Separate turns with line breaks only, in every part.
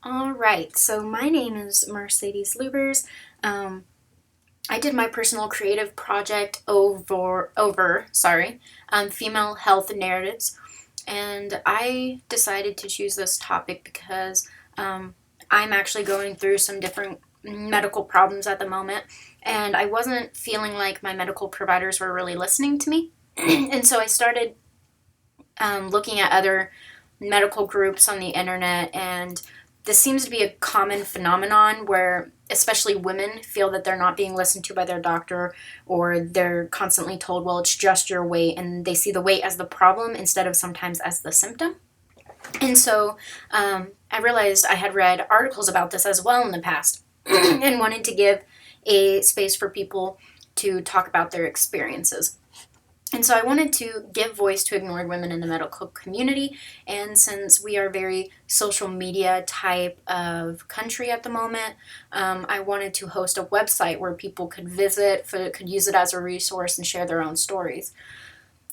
All right, so my name is Mercedes Lubers. Um, I did my personal creative project over female health narratives, and I decided to choose this topic because I'm actually going through some different medical problems at the moment, and I wasn't feeling like my medical providers were really listening to me, and so I started looking at other medical groups on the internet, and this seems to be a common phenomenon where especially women feel that they're not being listened to by their doctor, or they're constantly told, well, it's just your weight, and they see the weight as the problem instead of sometimes as the symptom. And so I realized I had read articles about this as well in the past and wanted to give a space for people to talk about their experiences. And so I wanted to give voice to ignored women in the medical community. And since we are very social media type of country at the moment, I wanted to host a website where people could visit, could use it as a resource and share their own stories.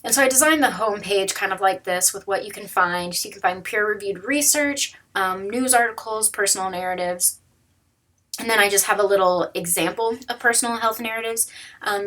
And so I designed the homepage kind of like this with what you can find. So you can find peer-reviewed research, news articles, personal narratives, and then I just have a little example of personal health narratives.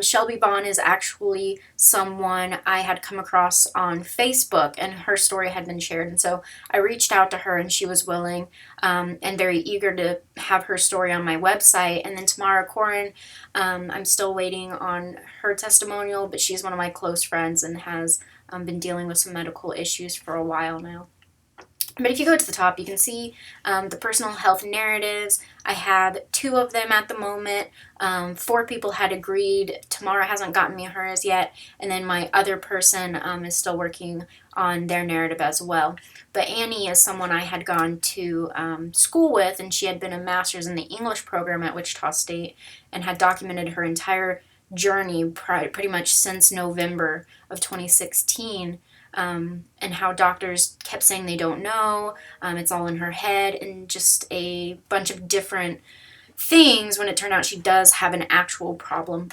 Shelby Bond is actually someone I had come across on Facebook, and her story had been shared. And so I reached out to her, and she was willing and very eager to have her story on my website. And then Tamara Corin, I'm still waiting on her testimonial, but she's one of my close friends and has been dealing with some medical issues for a while now. But if you go to the top, you can see the personal health narratives. I have 2 of them at the moment. 4 people had agreed. Tamara hasn't gotten me hers yet. And then my other person is still working on their narrative as well. But Annie is someone I had gone to school with, and she had been a master's in the English program at Wichita State and had documented her entire journey pretty much since November of 2016. And how doctors kept saying they don't know, it's all in her head, and just a bunch of different things when it turned out she does have an actual problem.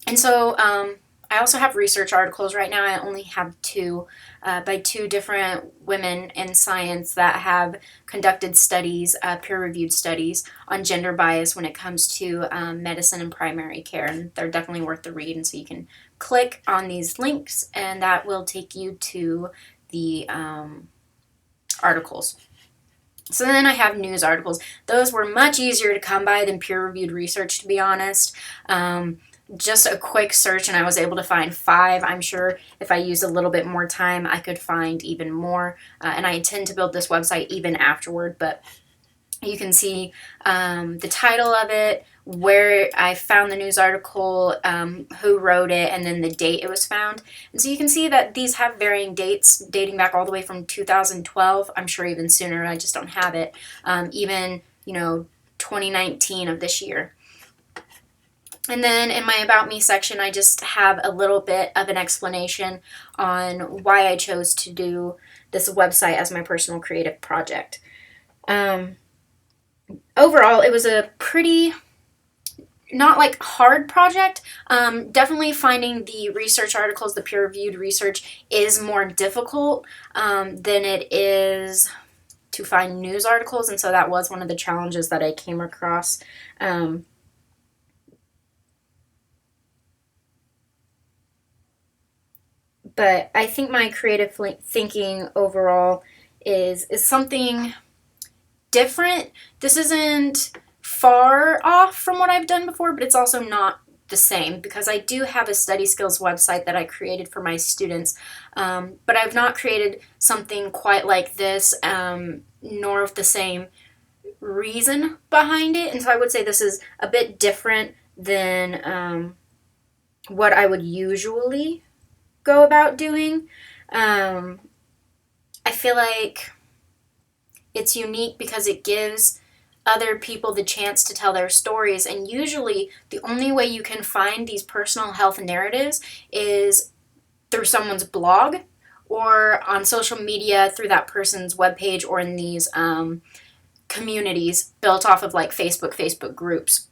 And so I also have research articles. Right now I only have 2 by 2 different women in science that have conducted studies, peer-reviewed studies on gender bias when it comes to medicine and primary care, and they're definitely worth the read. And so you can click on these links, and that will take you to the articles. So then I have news articles. Those were much easier to come by than peer-reviewed research, to be honest. Just a quick search and I was able to find 5. I'm sure if I used a little bit more time, I could find even more. And I intend to build this website even afterward, but you can see the title of it, where I found the news article, who wrote it, and then the date it was found. And so you can see that these have varying dates dating back all the way from 2012. I'm sure even sooner, I just don't have it. Even, 2019 of this year. And then in my About Me section, I just have a little bit of an explanation on why I chose to do this website as my personal creative project. Overall, it was a pretty, not like hard project. Definitely finding the research articles, the peer-reviewed research is more difficult than it is to find news articles. And so that was one of the challenges that I came across. But I think my creative thinking overall is something different. This isn't far off from what I've done before, but it's also not the same, because I do have a study skills website that I created for my students, but I've not created something quite like this, nor of the same reason behind it. And so I would say this is a bit different than what I would usually go about doing. I feel like it's unique because it gives other people the chance to tell their stories, and usually the only way you can find these personal health narratives is through someone's blog or on social media through that person's webpage, or in these communities built off of like Facebook groups.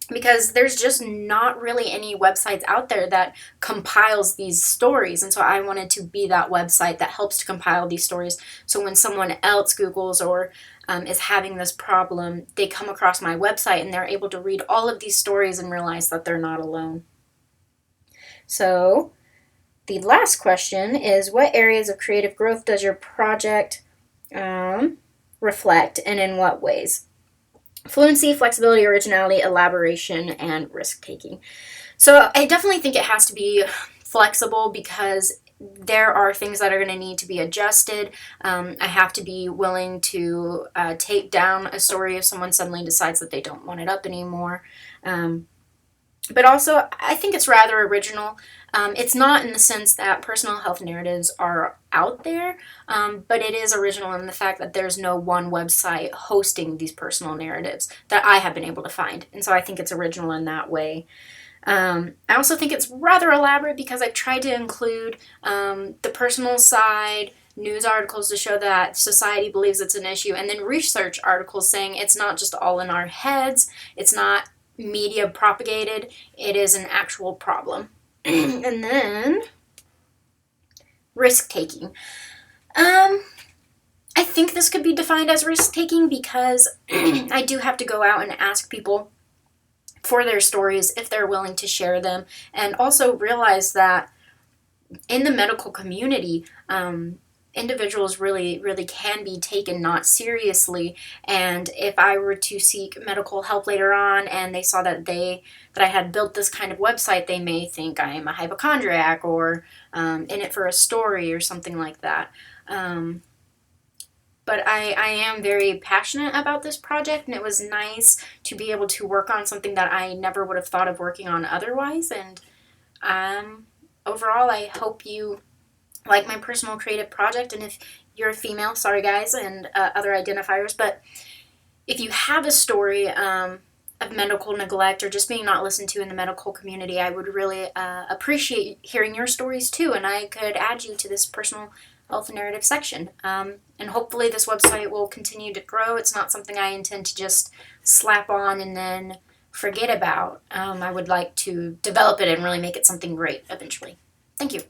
Because there's just not really any websites out there that compiles these stories. And so I wanted to be that website that helps to compile these stories. So when someone else Googles or is having this problem, they come across my website and they're able to read all of these stories and realize that they're not alone. So the last question is, what areas of creative growth does your project reflect, and in what ways? Fluency, flexibility, originality, elaboration, and risk-taking. So I definitely think it has to be flexible because there are things that are going to need to be adjusted. I have to be willing to take down a story if someone suddenly decides that they don't want it up anymore. But also, I think it's rather original. It's not in the sense that personal health narratives are out there, but it is original in the fact that there's no one website hosting these personal narratives that I have been able to find. And so I think it's original in that way. I also think it's rather elaborate because I've tried to include the personal side, news articles to show that society believes it's an issue, and then research articles saying it's not just all in our heads, it's not media propagated, it is an actual problem. And then risk-taking. I think this could be defined as risk-taking because I do have to go out and ask people for their stories if they're willing to share them, and also realize that in the medical community, individuals really can be taken not seriously. And if I were to seek medical help later on and they saw that I had built this kind of website, they may think I am a hypochondriac or in it for a story or something like that. But I am very passionate about this project, and it was nice to be able to work on something that I never would have thought of working on otherwise. And overall, I hope you like my personal creative project. And if you're a female, sorry guys, and other identifiers, but if you have a story of medical neglect or just being not listened to in the medical community, I would really appreciate hearing your stories too, and I could add you to this personal health narrative section. And hopefully this website will continue to grow. It's not something I intend to just slap on and then forget about. I would like to develop it and really make it something great eventually. Thank you.